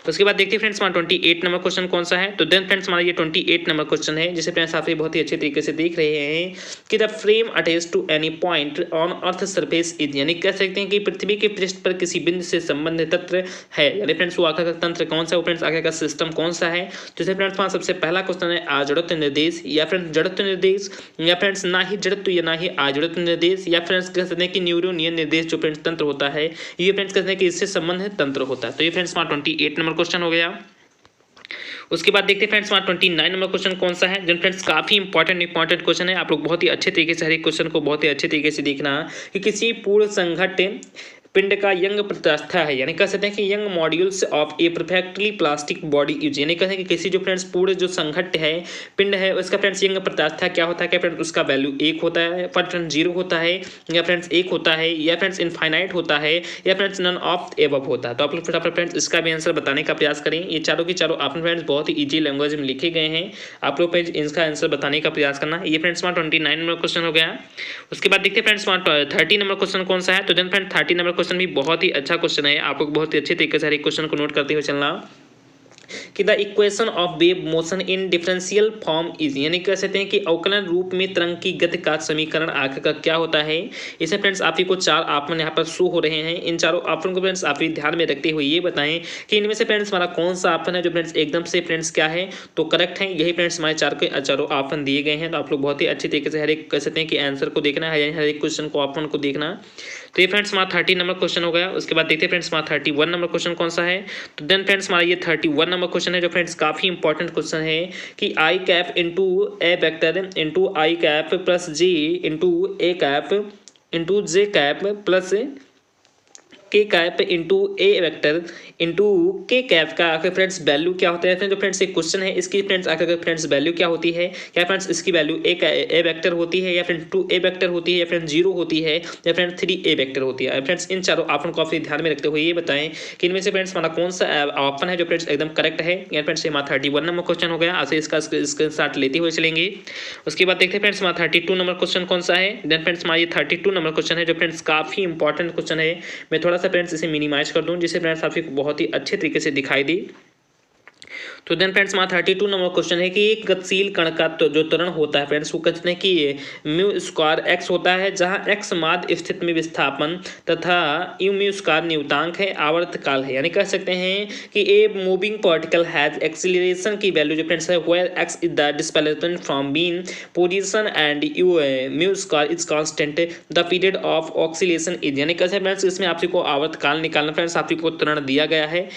उसके बाद देखते हैं फ्रेंड्स हमारा 28 नंबर क्वेश्चन कौन सा है। तो देन फ्रेंड्स हमारा ये 28 नंबर क्वेश्चन है जिसे फ्रेंड्स आप बहुत ही अच्छे तरीके से देख रहे हैं कि the frame attach to any point on earth surface is, यानी कह सकते हैं कि पृथ्वी के पृष्ठ पर किसी बिंदु से संबंधित तंत्र है। यानी फ्रेंड्स वो आगे का तंत्र कौन सा है, वो फ्रेंड्स आगे का सिस्टम कौन सा है। जैसे फ्रेंड्स हमारा सबसे पहला क्वेश्चन है आजड़त्व निर्देश या फ्रेंड्स जड़त्व निर्देश, या फ्रेंड्स ना ही जड़त्व या ना ही आजड़त्व निर्देश, या फ्रेंड्स कह सकते हैं कि न्यूरोनियन निर्देश जो फ्रेंड्स तंत्र होता है ये फ्रेंड्स कहते हैं कि इससे संबंधित तंत्र होता है। तो ये फ्रेंड्स हमारा 28 नंबर क्वेश्चन हो गया। उसके बाद देखते हैं फ्रेंड्स हमारा 29 नंबर क्वेश्चन कौन सा है, जो फ्रेंड्स काफी इंपॉर्टेंट क्वेश्चन है। आप लोग बहुत ही अच्छे तरीके से हर एक क्वेश्चन को बहुत ही अच्छे तरीके से देखना कि किसी पूर्ण संघट्ट पिंड का यंग प्रत्यास्था है, यानी कह सकते हैं कि young modules of A perfectly plastic body use, यानी कहते हैं कि किसी जो फ्रेंड्स पूरे जो संघट्ट है पिंड है उसका फ्रेंड्स यंग प्रत्यास्था क्या होता है, क्या फ्रेंड्स उसका वैल्यू 1 होता है, फ्रेंड्स 0 होता है, या फ्रेंड्स 1 होता है, या फ्रेंड्स इनफाइनाइट होता है, या फ्रेंड्स नन ऑफ एबव होता है। तो आप लोग फटाफट फ्रेंड्स इसका भी आंसर बताने का प्रयास करें। ये चारों के चारों आप फ्रेंड्स बहुत ही ईजी लैंग्वेज में लिखे गए हैं, आप लोग फ्रेंड्स इसका आंसर बताने का प्रयास करना। ये फ्रेंड्स हमारा 29 नंबर क्वेश्चन हो गया। उसके बाद देखते हैं फ्रेंड्स हमारा 30 नंबर क्वेश्चन कौन सा है। तो देन फ्रेंड्स 30 नंबर क्वेश्चन भी बहुत ही अच्छा क्वेश्चन है, आप लोग बहुत ही अच्छे तरीके से हर एक क्वेश्चन को नोट करते हुए चलना कि the equation of wave motion in differential form is, यानी कह सकते हैं कि अवकलन रूप में तरंग की गति का समीकरण आखिर का क्या होता है। इसे फ्रेंड्स आप ही को 4 ऑप्शन यहाँ पर शो हो रहे हैं। इन चारों ऑप्शन को फ्रेंड्स आप ही ध्यान में रखते हुए ये बताएं कि इनमें से फ्रेंड्स हमारा कौन सा ऑप्शन है जो फ्रेंड्स एकदम से फ्रेंड्स क्या है तो करेक्ट है। यही फ्रेंड्स हमारे चारों ऑप्शन दिए गए हैं। तो आप लोग बहुत ही अच्छे तरीके से हर एक कह सकते हैं कि आंसर को देखना है, हर एक क्वेश्चन को ऑप्शन को देखना। तो ये फ्रेंड्स हमारा 30 नंबर क्वेश्चन हो गया। उसके बाद देखते हैं फ्रेंड्स हमारा 31 नंबर क्वेश्चन कौन सा है। तो देन फ्रेंड्स हमारा ये 31 नंबर क्वेश्चन है जो फ्रेंड्स काफी इंपॉर्टेंट क्वेश्चन है कि आई cap into A vector into I cap plus ji into A cap into J cap plus के कैप इंटू ए वेक्टर इंटू के कैप का आखिर फ्रेंड्स वैल्यू क्या होता है। जो फ्रेंड्स एक क्वेश्चन है इसकी फ्रेंड्स आखिर फ्रेंड्स वैल्यू क्या होती है, क्या फ्रेंड्स इसकी वैल्यू ए वेक्टर होती है, या फ्रेंड्स 2a वेक्टर होती है, या फ्रेंड्स 0 होती है, या फ्रेंड्स 3a वेक्टर होती है। फ्रेंड्स इन चारों ऑप्शन को काफी ध्यान में रखते हुए ये बताएं कि इनमें से फ्रेंड्स हमारा कौन सा ऑप्शन है जो फ्रेंड्स एकदम करेक्ट है। या फ्रेंड्स हमारा 31 नंबर क्वेश्चन हो गया, आज इसका स्क्रीनशॉट लेते हुए चलेंगे। उसके बाद देखते हैं फ्रेंड्स हमारा 32 नंबर क्वेश्चन कौन सा है। देन फ्रेंड्स हमारा ये 32 नंबर क्वेश्चन है जो फ्रेंड्स काफी इंपॉर्टेंट क्वेश्चन है। मैं थोड़ा सा फ्रेंड्स इसे मिनिमाइज कर दूं जिससे फ्रेंड्स आपको बहुत ही अच्छे तरीके से दिखाई दे। तो देन फ्रेंड्स हमारा 32 नंबर क्वेश्चन है कि एक गतिशील कण का तो जो त्वरण होता है फ्रेंड्स वो कहते हैं कि म्यू स्क्वायर एक्स होता है, जहां एक्स माध्य स्थिति में विस्थापन तथा यू म्यू स्क्वायर नियतांक है, आवर्तकाल है। यानी कह सकते हैं कि a moving particle has acceleration की वैल्यू जो फ्रेंड्स है where X is the displacement from mean position and U mu square is constant the period of oscillation is, यानी कैसे फ्रेंड्स इसमें आपको आवर्तकाल निकालना फ्रेंड्स आपको त्वरण दिया गया है।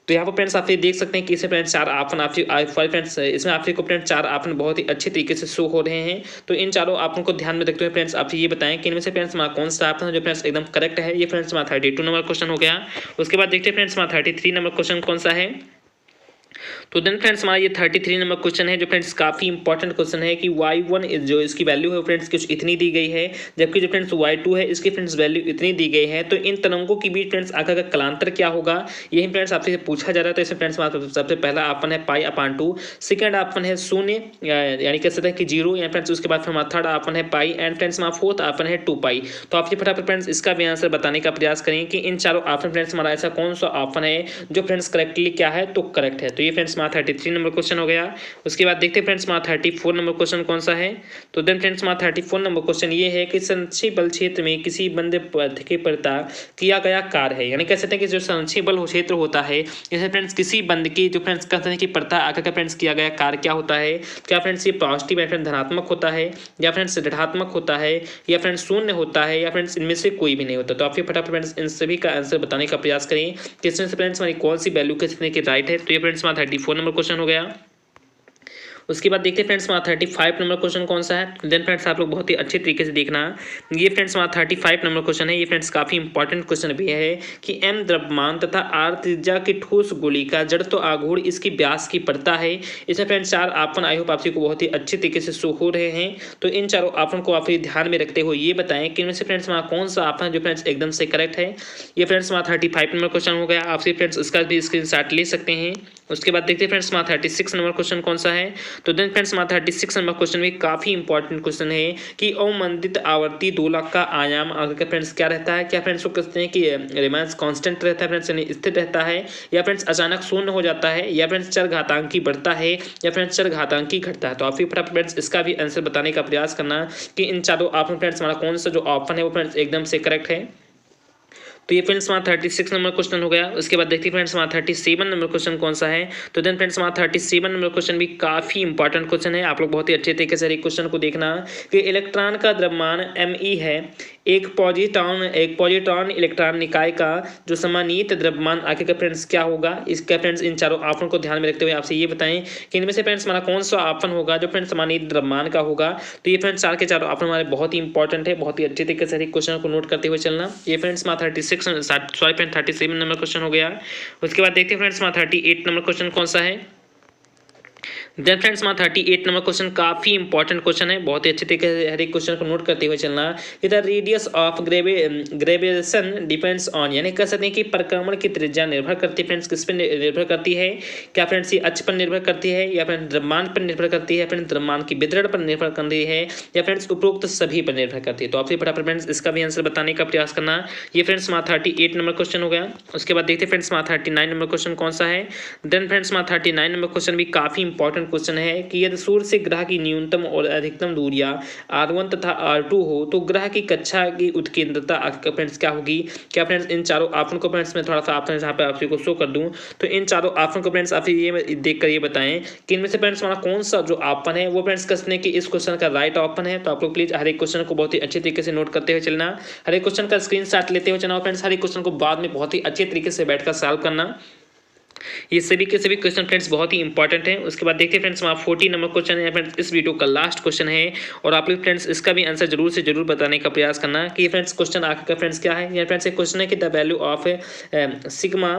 तो यहाँ पर फ्रेंड्स आप ये देख सकते हैं कि इसे फ्रेंड्स 4 ऑप्शन आपको फ्रेंड्स इसमें आपको फ्रेंड्स 4 ऑप्शन बहुत ही अच्छे तरीके से शो हो रहे हैं। तो इन चारों ऑप्शन को ध्यान में रखते हुए फ्रेंड्स आप ये बताएं कि इनमें से फ्रेंड्स हमारा कौन सा ऑप्शन है जो फ्रेंड्स एकदम करेक्ट है। ये फ्रेंड्स हमारा 32 नंबर क्वेश्चन हो गया। उसके बाद देखते हैं फ्रेंड्स हमारा 33 नंबर क्वेश्चन कौन सा है। तो देन फ्रेंड्स हमारा ये 33 नंबर क्वेश्चन है जो फ्रेंड्स काफी इंपॉर्टेंट क्वेश्चन है कि y1 जो इसकी वैल्यू है फ्रेंड्स कुछ इतनी दी गई है, जबकि जो फ्रेंड्स y2 है इसकी फ्रेंड्स वैल्यू इतनी दी गई है। तो इन तरंगों के बीच फ्रेंड्स आकर का कलांतर क्या होगा यही फ्रेंड्स आपसे पूछा जा रहा है। तो इसमें फ्रेंड्स सबसे पहला ऑप्शन है π/2, सेकंड ऑप्शन है 0 यानी कह सकते हैं कि 0, या फ्रेंड्स उसके बाद हमारा थर्ड ऑप्शन है पाई, एंड फ्रेंड्स हमारा फोर्थ ऑप्शन है 2π। तो आप ये फटाफट फ्रेंड्स इसका भी आंसर बताने का प्रयास करें कि इन चारों ऑप्शन फ्रेंड्स हमारा ऐसा कौन सा ऑप्शन है जो फ्रेंड्स करेक्टली क्या है तो करेक्ट है। तो ये फ्रेंड्स हमारा 33 नंबर क्वेश्चन हो गया। उसके बाद देखते हैं फ्रेंड्स हमारा 34 नंबर क्वेश्चन कौन सा है। तो देन फ्रेंड्स हमारा 34 नंबर क्वेश्चन ये है कि संरक्षी बल क्षेत्र में किसी बंद पथ के प्रता किया गया कार्य है, यानी कह सकते हैं कि जो संरक्षी बल क्षेत्र होता है, जैसे फ्रेंड्स किसी बंद की जो फ्रेंड्स कहते हैं कि प्रता आकर का फ्रेंड्स किया गया कार्य क्या होता है, क्या फ्रेंड्स ये पॉजिटिव या फ्रेंड्स धनात्मक होता है, या फ्रेंड्स ऋणात्मक होता है, या फ्रेंड्स शून्य होता है, या फ्रेंड्स इनमें से कोई भी नहीं होता। तो आप फटाफट फ्रेंड्स इन सभी का आंसर बताने का प्रयास करें कि इसमें से फ्रेंड्स हमारी कौन सी वैल्यू कितने की राइट है। तो ये फ्रेंड्स हमारा 34 नंबर क्वेश्चन हो गया। उसके बाद देखते हैं फ्रेंड्स हमारा 35 नंबर क्वेश्चन कौन सा है। देन फ्रेंड्स आप लोग बहुत ही अच्छे तरीके से देखना, ये फ्रेंड्स हमारा 35 नंबर क्वेश्चन है। ये फ्रेंड्स काफी इंपॉर्टेंट क्वेश्चन भी है कि एम द्रव्यमान तथा आर त्रिज्या की ठोस गोली का जड़ तो आघूर्ण इसकी व्यास की पड़ता है। इसमें फ्रेंड्स 4 ऑप्शन आई होप आपसी को बहुत ही अच्छे तरीके से शो हो रहे हैं। तो इन चारों ऑप्शन को आप ध्यान में रखते हुए ये बताएं कि इनमें से फ्रेंड्स हमारा कौन सा ऑप्शन जो फ्रेंड्स एकदम से करेक्ट है। ये फ्रेंड्स हमारा 35 नंबर क्वेश्चन हो गया। आपसे फ्रेंड्स इसका भी स्क्रीनशॉट ले सकते हैं। उसके बाद देखते हैं फ्रेंड्स हमारा 36 नंबर क्वेश्चन कौन सा है। तो देन फ्रेंड्स हमारा 36 नंबर क्वेश्चन भी काफी इंपॉर्टेंट क्वेश्चन है कि अवमंदित आवर्ती दोलक का आयाम आगे फ्रेंड्स क्या रहता है। क्या फ्रेंड्स वो कहते हैं कि रिमेंस कांस्टेंट रहता है फ्रेंड्स, यानी स्थिर रहता है, या फ्रेंड्स अचानक शून्य हो जाता है, या फ्रेंड्स चरघातांकी बढ़ता है, या फ्रेंड्स चरघातांकी घटता है। तो आप फटाफट फ्रेंड्स इसका भी आंसर बताने का प्रयास करना कि इन चारों ऑप्शन फ्रेंड्स हमारा कौन सा जो ऑप्शन है वो फ्रेंड्स एकदम से करेक्ट है। तो ये फ्रेंड्स हमारा 36 नंबर क्वेश्चन हो गया। उसके बाद देखते हैं फ्रेंड्स हमारा 37 नंबर क्वेश्चन कौन सा है। तो देन फ्रेंड्स हमारा 37 नंबर क्वेश्चन भी काफी इंपॉर्टेंट क्वेश्चन है। आप लोग बहुत ही अच्छे तरीके से एक क्वेश्चन को देखना कि इलेक्ट्रॉन का द्रव्यमान me है, एक पॉजिट्रॉन इलेक्ट्रॉन निकाय का जो समानीत द्रव्यमान आगे का फ्रेंड्स क्या होगा। इसका फ्रेंड्स इन चारों ऑप्शन को ध्यान में रखते हुए आपसे ये बताएं कि इनमें से फ्रेंड्स हमारा कौन सा ऑप्शन होगा जो फ्रेंड्स समानीत द्रव्यमान का होगा। तो ये फ्रेंड्स 4 के 4 ऑप्शन हमारे बहुत ही इंपॉर्टेंट है, बहुत ही अच्छे तरीके से क्वेश्चन को नोट करते हुए चलना। ये फ्रेंड्स हमारा 37 नंबर क्वेश्चन हो गया। उसके बाद देखते हैं फ्रेंड्स हमारा 38 नंबर क्वेश्चन कौन सा है। देन फ्रेंड्स हमारा 38 नंबर क्वेश्चन काफी इंपॉर्टेंट क्वेश्चन है, बहुत ही अच्छे तरीके से हर एक क्वेश्चन को नोट करते हुए चलना। The radius of gravitation depends on, यानी कह सकते हैं कि परिक्रमण की त्रिज्या निर्भर करती है फ्रेंड्स किस पर निर्भर करती है। क्या फ्रेंड्स ये अक्ष पर निर्भर करती है, या फ्रेंड्स द्रव्यमान पर निर्भर करती है, फ्रेंड्स द्रव्यमान की वितरण पर निर्भर करती है, या फ्रेंड्स उपरोक्त सभी पर निर्भर करती है। तो आपसे फटाफट फ्रेंड्स इसका भी आंसर बताने का प्रयास करना। ये फ्रेंड्स हमारा 38 नंबर क्वेश्चन हो गया। उसके बाद देखते हैं फ्रेंड्स हमारा 39 नंबर क्वेश्चन कौन सा है। देन फ्रेंड्स हमारा 39 नंबर क्वेश्चन भी काफी इंपॉर्टेंट क्वेश्चन है कि यदि सूर्य से ग्रह की न्यूनतम और अधिकतम दूरियां r1 तथा r2 हो तो ग्रह की कक्षा की उत्केंद्रता फ्रेंड्स क्या होगी। क्या फ्रेंड्स इन चारों ऑप्शन को फ्रेंड्स मैं थोड़ा सा ऑप्शन यहाँ पे आपको शो कर दूं, तो इन चारों ऑप्शन को फ्रेंड्स आप ये देख कर ये बताएं कि इनमें से फ्रेंड्स हमारा कौन सा जो ऑप्शन है वो फ्रेंड्स कसने की इस क्वेश्चन का राइट ऑप्शन है। तो आप लोग प्लीज हर एक क्वेश्चन को बहुत ही अच्छे तरीके से नोट करते हुए चलना, हर एक क्वेश्चन का स्क्रीनशॉट लेते हुए चलना, फ्रेंड्स हर एक क्वेश्चन को बाद में बहुत ही अच्छे तरीके से बैठकर सॉल्व करना। ये सभी के सभी क्वेश्चन फ्रेंड्स बहुत ही इंपॉर्टेंट है। उसके बाद देखते हैं फ्रेंड्स हमारा 40 नंबर क्वेश्चन है फ्रेंड्स, इस वीडियो का लास्ट क्वेश्चन है और आप लोग फ्रेंड्स इसका भी आंसर जरूर से जरूर बताने का प्रयास करना कि फ्रेंड्स क्वेश्चन आखिर का फ्रेंड्स क्या है। ये फ्रेंड्स एक क्वेश्चन है कि द वैल्यू ऑफ सिग्मा,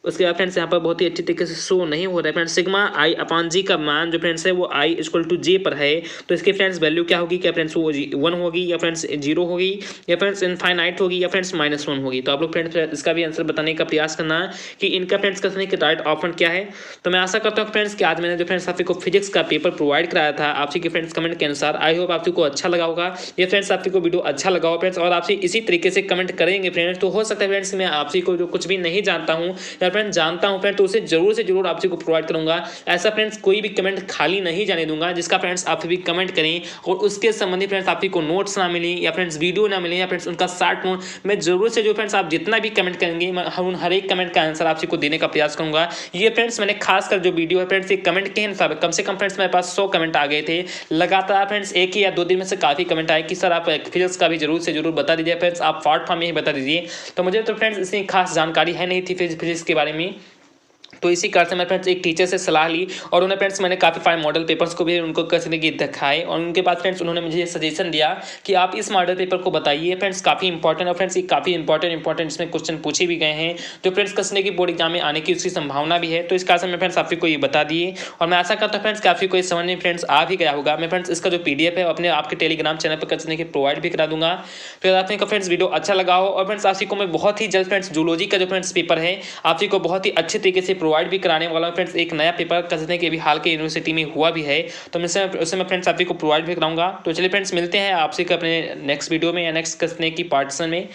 उसके बाद फ्रेंड्स यहाँ पर बहुत ही अच्छी तरीके से शो नहीं हो रहा है फ्रेंड्स, सिग्मा आई अपॉन जी का मान जो फ्रेंड्स है वो आई इक्वल टू जे पर है। तो इसके फ्रेंड्स वैल्यू क्या होगी, क्या फ्रेंड्स वो 1 होगी, या फ्रेंड्स 0 होगी, या फ्रेंड्स इनफाइनाइट होगी, या फ्रेंड्स -1 होगी। तो आप लोग फ्रेंड्स इसका भी आंसर बताने का प्रयास करना कि इनका फ्रेंड्स कसने के राइट ऑप्शन क्या है। तो मैं आशा करता हूँ फ्रेंड्स कि आज मैंने जो फ्रेंड्स आपको फिजिक्स का पेपर प्रोवाइड कराया था आपसे के फ्रेंड्स कमेंट के अनुसार, आई होप आपको अच्छा लगा होगा। ये फ्रेंड्स आपको वीडियो अच्छा लगा हो फ्रेंड्स और आपसे इसी तरीके से कमेंट करेंगे फ्रेंड्स, तो हो सकता है फ्रेंड्स मैं आपसे को जो कुछ भी नहीं जानता हूँ या फ्रेंड्स जानता हूँ तो उसे जरूर से जरूर आपसे को प्रोवाइड करूंगा। ऐसा फ्रेंड्स कोई भी कमेंट खाली नहीं जाने दूंगा जिसका फ्रेंड्स आप भी कमेंट करें और उसके संबंधी फ्रेंड्स आपको नोट्स ना मिले या फ्रेंड्स वीडियो ना मिले या फ्रेंड्स उनका शॉर्ट नोट, मैं जरूर से जो फ्रेंड्स आप जितना भी कमेंट करेंगे मैं उन हर एक कमेंट का आंसर आपको देने का प्रयास करूंगा। ये फ्रेंड्स मैंने खासकर जो वीडियो है फ्रेंड्स ये कमेंट के हिसाब कम से कम फ्रेंड्स मेरे पास 100 कमेंट आ गए थे लगातार फ्रेंड्स, एक ही या 2 दिन में से काफी कमेंट आए कि सर आप फिजिक्स का भी जरूर से जरूर बता दीजिए फ्रेंड्स, आप शॉर्ट फॉर्म में ही बता दीजिए। तो मुझे तो फ्रेंड्स इसकी खास जानकारी है नहीं थी फिजिक्स के बारे में, तो इसी कारण से मैं फ्रेंड्स एक टीचर से सलाह ली और उन्हें फ्रेंड्स मैंने काफ़ी सारे मॉडल पेपर्स को भी उनको कैसे की दिखाए और उनके बाद फ्रेंड्स उन्होंने मुझे ये सजेशन दिया कि आप इस मॉडल पेपर को बताइए फ्रेंड्स, काफ़ी इंपॉर्टेंट है फ्रेंड्स, ये काफ़ी इंपॉर्टेंट इसमें क्वेश्चन पूछे भी गए हैं जो फ्रेंड्स कसने की बोर्ड एग्जाम में आने की उसकी संभावना भी है। तो इस कारण से मैं फ्रेंड्स आपको ये बता दिए और मैं आशा करता हूँ फ्रेंड्स काफ़ी कोई समझ में फ्रेंड्स आ भी गया होगा। मैं फ्रेंड्स इसका जो PDF है अपने आपके टेलीग्राम चैनल पर कसने की प्रोवाइड भी करा दूंगा। तो आपको फ्रेंड्स वीडियो अच्छा लगा हो और फ्रेंड्स आपको मैं बहुत ही जल्द फ्रेंड्स जूलॉजी का जो फ्रेंड्स पेपर है आपको बहुत ही अच्छे तरीके से प्रोवाइड भी कराने वाला फ्रेंड्स, एक नया पेपर कसने के अभी हाल के यूनिवर्सिटी में हुआ भी है तो मैं उससे मैं फ्रेंड्स आपको प्रोवाइड भी कराऊंगा। तो चलिए फ्रेंड्स मिलते हैं आपसे अपने नेक्स्ट वीडियो में या नेक्स्ट कसने की पार्टीशन में।